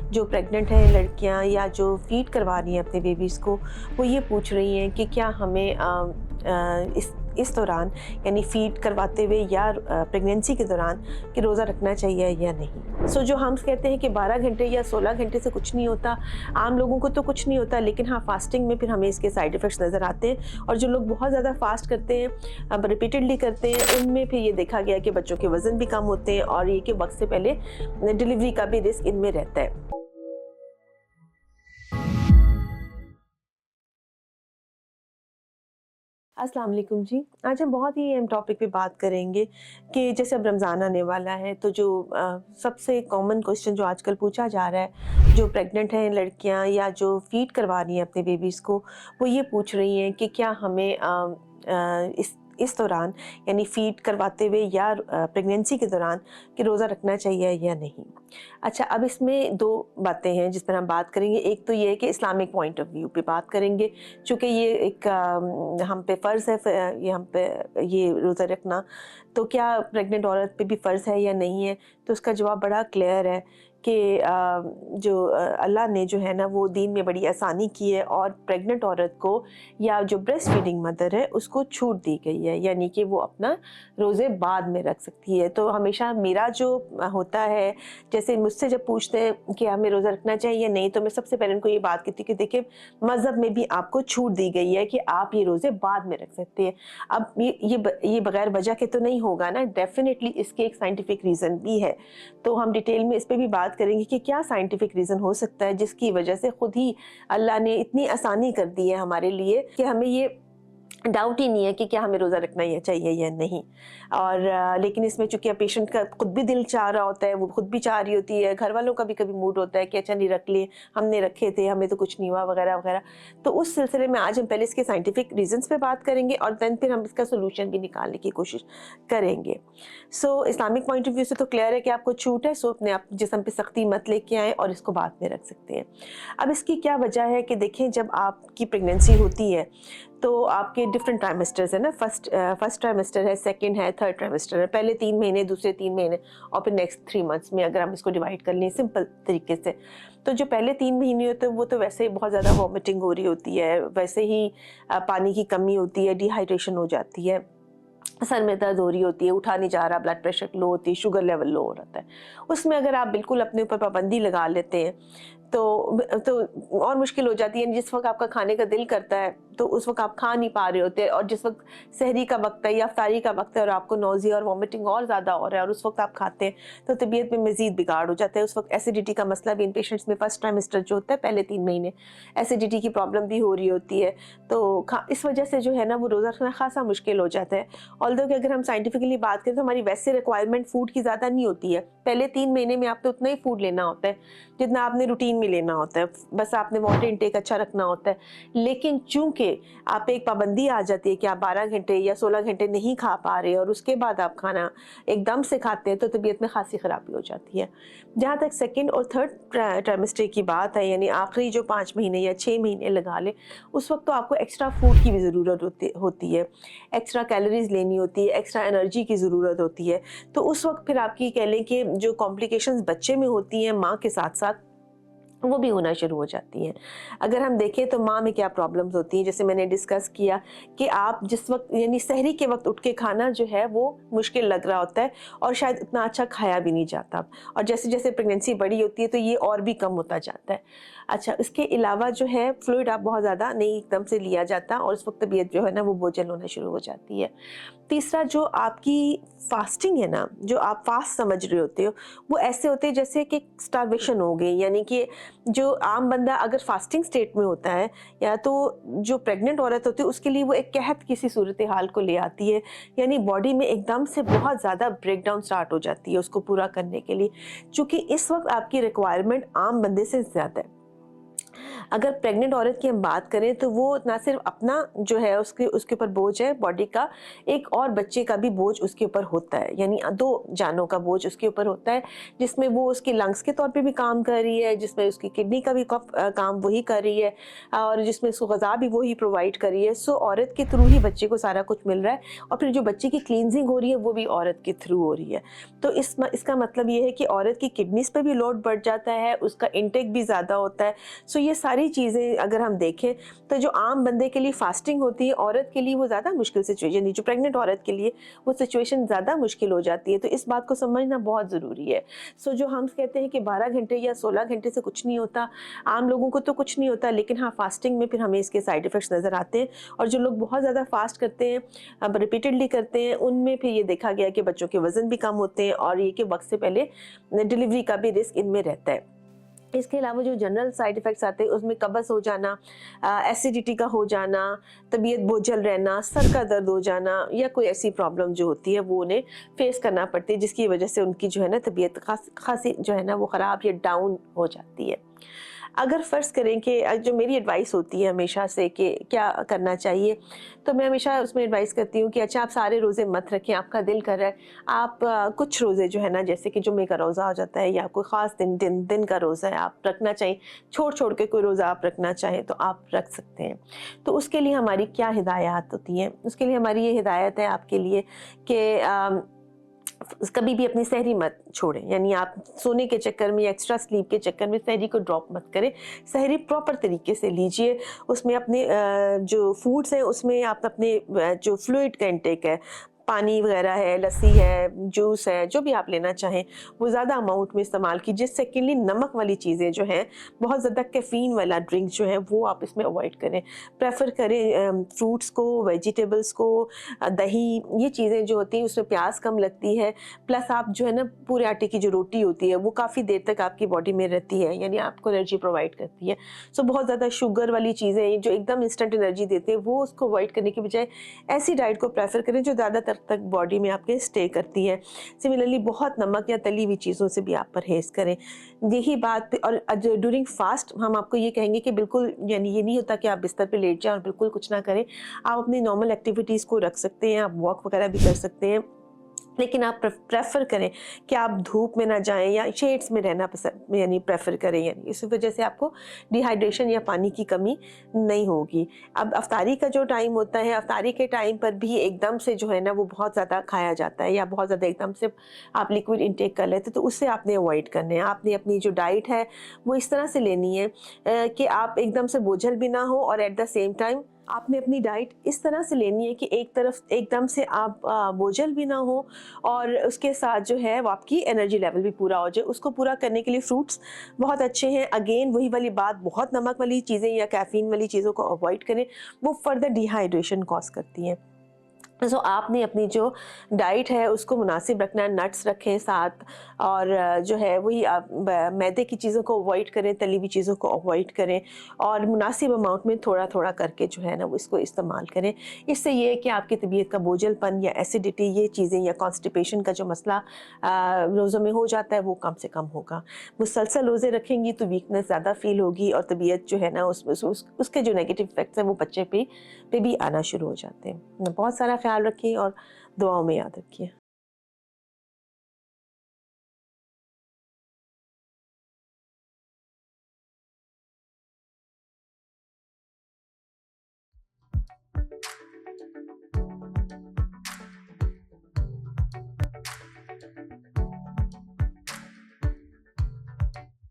जो प्रेग्नेंट हैं लड़कियां या जो फीड करवा रही हैं अपने बेबीज़ को, वो ये पूछ रही हैं कि क्या हमें इस दौरान यानी फीड करवाते हुए या प्रेगनेंसी के दौरान कि रोज़ा रखना चाहिए या नहीं। जो हम कहते हैं कि 12 घंटे या 16 घंटे से कुछ नहीं होता, आम लोगों को तो कुछ नहीं होता, लेकिन हाँ, फास्टिंग में फिर हमें इसके साइड इफ़ेक्ट्स नज़र आते हैं। और जो लोग बहुत ज़्यादा फास्ट करते हैं, अब रिपीटेडली करते हैं, उनमें फिर ये देखा गया कि बच्चों के वज़न भी कम होते हैं और ये कि वक्त से पहले डिलीवरी का भी रिस्क इनमें रहता है। अस्सलाम वालेकुम जी। आज हम बहुत ही अहम टॉपिक पे बात करेंगे कि जैसे अब रमज़ान आने वाला है, तो जो सबसे कॉमन क्वेश्चन जो आजकल पूछा जा रहा है, जो प्रेग्नेंट हैं लड़कियां या जो फीड करवा रही हैं अपने बेबीज़ को, वो ये पूछ रही हैं कि क्या हमें इस दौरान यानी फीड करवाते हुए या प्रेगनेंसी के दौरान कि रोज़ा रखना चाहिए या नहीं। अच्छा, अब इसमें 2 बातें हैं जिस पर हम बात करेंगे। एक तो ये है कि इस्लामिक पॉइंट ऑफ व्यू पे बात करेंगे, चूँकि ये एक हम पे फ़र्ज़ है, ये हम पे ये रोज़ा रखना, तो क्या प्रेग्नेंट औरत पे भी फ़र्ज़ है या नहीं है? तो उसका जवाब बड़ा क्लियर है कि अल्लाह ने जो है ना वो दीन में बड़ी आसानी की है और प्रेग्नेंट औरत को या जो ब्रेस्ट फीडिंग मदर है उसको छूट दी गई है, यानी कि वो अपना रोज़े बाद में रख सकती है। तो हमेशा मेरा जो होता है, जैसे मुझसे जब पूछते हैं कि हमें रोज़ा रखना चाहिए या नहीं, तो मैं सबसे पहले उनको ये बात कहती हूँ कि देखिए, मज़हब में भी आपको छूट दी गई है कि आप ये रोज़े बाद में रख सकते हैं। अब ये बगैर वजह के तो नहीं होगा ना, डेफिनेटली इसके एक साइंटिफिक रीज़न भी है। तो हम डिटेल में इस पे भी बात करेंगे कि क्या साइंटिफिक रीज़न हो सकता है जिसकी वजह से खुद ही अल्लाह ने इतनी आसानी कर दी है हमारे लिए कि हमें ये डाउट ही नहीं है कि क्या हमें रोज़ा रखना ही चाहिए या नहीं। और लेकिन इसमें चूँकि अब पेशेंट का खुद भी दिल चाह रहा होता है, वो खुद भी चाह रही होती है, घर वालों का भी कभी मूड होता है कि अच्छा नहीं रख लिए, हमने रखे थे, हमें तो कुछ नहीं हुआ वगैरह वगैरह। तो उस सिलसिले में आज हम पहले इसके साइंटिफिक रीज़न्स पे बात करेंगे और देन फिर हम इसका सॉल्यूशन भी निकालने की कोशिश करेंगे। इस्लामिक पॉइंट ऑफ व्यू से तो क्लियर है कि आपको छूट है, अपने आप जिस्म पे सख्ती मत लेके आएँ और इसको बाद में रख सकते हैं। अब इसकी क्या वजह है कि देखें, जब आपकी प्रेगनेंसी होती है तो आपके डिफरेंट ट्राइमेस्टर्स है ना, फर्स्ट ट्राइमेस्टर है, सेकंड है, थर्ड ट्राइमेस्टर है, पहले 3 महीने, दूसरे 3 महीने और फिर नेक्स्ट 3 मंथ्स में अगर हम इसको डिवाइड कर लें सिंपल तरीके से। तो जो पहले 3 महीने होते हैं वो तो वैसे ही बहुत ज़्यादा वॉमिटिंग हो रही होती है, वैसे ही पानी की कमी होती है, डिहाइड्रेशन हो जाती है, सर में दर्द हो रही होती है, उठा नहीं जा रहा, ब्लड प्रेशर लो होती है, शुगर लेवल लो हो रहता है। उसमें अगर आप बिल्कुल अपने ऊपर पाबंदी लगा लेते हैं तो और मुश्किल हो जाती है। जिस वक़्त आपका खाने का दिल करता है तो उस वक़्त आप खा नहीं पा रहे होते, और जिस वक़्त सहरी का वक़्त है या इफ्तारी का वक़्त है और आपको नौज़िया और वॉमिटिंग और ज़्यादा हो रहा है और उस वक़्त आप खाते हैं, तो तबीयत में मज़ीद बिगाड़ हो जाता है। उस वक़्त एसिडिटी का मसला भी इन पेशेंट्स में फर्स्ट ट्राइमेस्टर जो होता है, पहले 3 महीने एसिडिटी की प्रॉब्लम भी हो रही होती है। तो इस वजह से जो है ना वो रोज़ा रखना ख़ासा मुश्किल हो जाता है। ऑल्दो कि अगर हम साइंटिफिकली बात करें तो हमारी वैसे रिक्वायरमेंट फूड की ज़्यादा नहीं होती है। पहले 3 महीने में आपने उतना ही फूड लेना होता है जितना आपने रूटीन में लेना होता है, बस आपने वाटर इनटेक अच्छा रखना होता है। लेकिन चूंकि आप पे एक पाबंदी आ जाती है कि आप 12 घंटे या 16 घंटे नहीं खा पा रहे और उसके बाद आप खाना एकदम से खाते हैं, तो तबीयत में खासी खराबी हो जाती है। जहाँ तक सेकेंड और थर्ड ट्राइमेस्टर की बात है, यानी आखिरी जो 5 महीने या 6 महीने लगा ले, उस वक्त तो आपको एक्स्ट्रा फूड की भी ज़रूरत होती है, एक्स्ट्रा कैलोरीज लेनी होती है, एक्स्ट्रा एनर्जी की ज़रूरत होती है। तो उस वक्त फिर आपकी कह लें कि जो कॉम्प्लिकेशंस बच्चे में होती हैं माँ के साथ साथ, वो भी होना शुरू हो जाती हैं। अगर हम देखें तो माँ में क्या प्रॉब्लम्स होती हैं, जैसे मैंने डिस्कस किया कि आप जिस वक्त यानी सहरी के वक्त उठ के खाना जो है वो मुश्किल लग रहा होता है और शायद इतना अच्छा खाया भी नहीं जाता, और जैसे जैसे प्रेगनेंसी बड़ी होती है तो ये और भी कम होता जाता है। अच्छा, इसके अलावा जो है फ्लूइड आप बहुत ज़्यादा नहीं एकदम से लिया जाता और उस वक्त तबीयत जो है ना वो बोझल होना शुरू हो जाती है। तीसरा, जो आपकी फास्टिंग है ना, जो आप फास्ट समझ रहे होते हो, वो ऐसे होते हैं जैसे कि स्टार्वेशन हो गई, यानी कि जो आम बंदा अगर फास्टिंग स्टेट में होता है या तो जो प्रेग्नेंट औरत होती है उसके लिए वो एक कहत किसी सूरत हाल को ले आती है, यानी बॉडी में एकदम से बहुत ज़्यादा ब्रेकडाउन स्टार्ट हो जाती है उसको पूरा करने के लिए, क्योंकि इस वक्त आपकी रिक्वायरमेंट आम बंदे से ज़्यादा है। अगर प्रेग्नेंट औरत की हम बात करें तो वो ना सिर्फ अपना जो है उसके उसके ऊपर बोझ है बॉडी का, एक और बच्चे का भी बोझ उसके ऊपर होता है, यानी 2 जानों का बोझ उसके ऊपर होता है, जिसमें वो उसकी लंग्स के तौर पे भी काम कर रही है, जिसमें उसकी किडनी का भी काम वही कर रही है, और जिसमें उसको ग़िज़ा भी वही प्रोवाइड कर रही है। सो औरत के थ्रू ही बच्चे को सारा कुछ मिल रहा है, और फिर जो बच्चे की क्लींजिंग हो रही है वो भी औरत के थ्रू हो रही है। तो इसका मतलब ये है कि औरत की किडनीज़ पे भी लोड बढ़ जाता है, उसका इंटेक भी ज़्यादा होता है। सो ये सारी चीज़ें अगर हम देखें तो जो आम बंदे के लिए फास्टिंग होती है, औरत के लिए वो ज़्यादा मुश्किल सिचुएशन है, जो प्रेग्नेंट औरत के लिए वो सिचुएशन ज़्यादा मुश्किल हो जाती है। तो इस बात को समझना बहुत ज़रूरी है। सो जो हम कहते हैं कि 12 घंटे या 16 घंटे से कुछ नहीं होता, आम लोगों को तो कुछ नहीं होता, लेकिन हाँ, फास्टिंग में फिर हमें इसके साइड इफ़ेक्ट्स नज़र आते हैं। और जो लोग बहुत ज़्यादा फास्ट करते हैं, अब रिपीटेडली करते हैं, उनमें फिर ये देखा गया कि बच्चों के वज़न भी कम होते हैं, और ये कि वक़्त से पहले डिलीवरी का भी रिस्क इनमें रहता है। इसके अलावा जो जनरल साइड इफ़ेक्ट्स आते हैं उसमें कब्ज़ हो जाना, एसिडिटी का हो जाना, तबीयत बोझल रहना, सर का दर्द हो जाना, या कोई ऐसी प्रॉब्लम जो होती है वो उन्हें फेस करना पड़ती है, जिसकी वजह से उनकी जो है ना तबीयत खासी जो है ना वो ख़राब या डाउन हो जाती है। अगर फ़र्ज़ करें कि जो मेरी एडवाइस होती है हमेशा से कि क्या करना चाहिए, तो मैं हमेशा उसमें एडवाइस करती हूँ कि अच्छा, आप सारे रोज़े मत रखें, आपका दिल कर रहा है, आप कुछ रोज़े जो है ना, जैसे कि जुम्मे का रोज़ा हो जाता है, या कोई ख़ास दिन का रोज़ा है आप रखना चाहें, छोड़ के कोई रोज़ा आप रखना चाहें तो आप रख सकते हैं। तो उसके लिए हमारी क्या हिदायत होती हैं? उसके लिए हमारी ये हिदायत है आपके लिए कि कभी भी अपनी सहरी मत छोड़ें, यानी आप सोने के चक्कर में या एक्स्ट्रा स्लीप के चक्कर में सहरी को ड्रॉप मत करें। सहरी प्रॉपर तरीके से लीजिए, उसमें अपने जो फूड्स हैं उसमें आप अपने जो फ्लूइड का इंटेक है, पानी वगैरह है, लस्सी है, जूस है, जो भी आप लेना चाहें वो ज़्यादा अमाउंट में इस्तेमाल कीजिए। सेकेंडली, नमक वाली चीज़ें जो हैं, बहुत ज़्यादा कैफ़ीन वाला ड्रिंक जो है वो आप इसमें अवॉइड करें। प्रेफ़र करें फ्रूट्स को, वेजिटेबल्स को, दही, ये चीज़ें जो होती हैं उसमें प्याज कम लगती है, प्लस आप जो है ना पूरे आटे की जो रोटी होती है वो काफ़ी देर तक आपकी बॉडी में रहती है, यानी आपको एनर्जी प्रोवाइड करती है। सो बहुत ज़्यादा शुगर वाली चीज़ें जो एकदम इंस्टेंट एनर्जी देते हैं वो उसको अवॉइड करने की बजाय ऐसी डाइट को प्रेफ़र करें जो ज़्यादातर तक बॉडी में आपके स्टे करती है। सिमिलरली, बहुत नमक या तली हुई चीज़ों से भी आप परहेज़ करें। यही बात, और ड्यूरिंग फास्ट हम आपको ये कहेंगे कि बिल्कुल, यानी ये नहीं होता कि आप बिस्तर पे लेट जाएँ और बिल्कुल कुछ ना करें। आप अपनी नॉर्मल एक्टिविटीज़ को रख सकते हैं, आप वॉक वगैरह भी कर सकते हैं। लेकिन आप प्रेफ़र करें कि आप धूप में ना जाएँ या शेड्स में रहना पसंद, यानी प्रेफ़र करें, यानी इस वजह से आपको डिहाइड्रेशन या पानी की कमी नहीं होगी। अब अफ्तारी का जो टाइम होता है, अफ्तारी के टाइम पर भी एकदम से जो है ना वो बहुत ज़्यादा खाया जाता है, या बहुत ज़्यादा एकदम से आप लिक्विड इंटेक कर लेते हैं, तो उससे आपने अवॉइड करने हैं। आपने अपनी जो डाइट है वो इस तरह से लेनी है कि आप एकदम से बोझल भी ना हो, और एट द सेम टाइम आपने अपनी डाइट इस तरह से लेनी है कि एक तरफ एकदम से आप बोझल भी ना हो, और उसके साथ जो है वो आपकी एनर्जी लेवल भी पूरा हो जाए। उसको पूरा करने के लिए फ्रूट्स बहुत अच्छे हैं। अगेन वही वाली बात, बहुत नमक वाली चीज़ें या कैफ़ीन वाली चीज़ों को अवॉइड करें, वो फर्दर डिहाइड्रेशन कॉज़ करती हैं। सो आपने अपनी जो डाइट है उसको मुनासिब रखना है, नट्स रखें साथ, और जो है वही आप मैदे की चीज़ों को अवॉइड करें, तली हुई चीज़ों को अवॉइड करें, और मुनासिब अमाउंट में थोड़ा-थोड़ा करके जो है ना वो इसको इस्तेमाल करें। इससे ये है कि आपकी तबीयत का बोझलपन या एसिडिटी, ये चीज़ें, या कॉन्स्टिपेशन का जो मसला रोज़ों में हो जाता है वो कम से कम होगा। मुसलसल रोज़े रखेंगी तो वीकनेस ज़्यादा फ़ील होगी, और तबीयत जो है ना उसके जो नेगेटिव इफ़ेक्ट्स हैं वो बच्चे पे भी आना शुरू हो जाते हैं। बहुत सारा ख्याल रखिए और दुआओं में याद रखिए।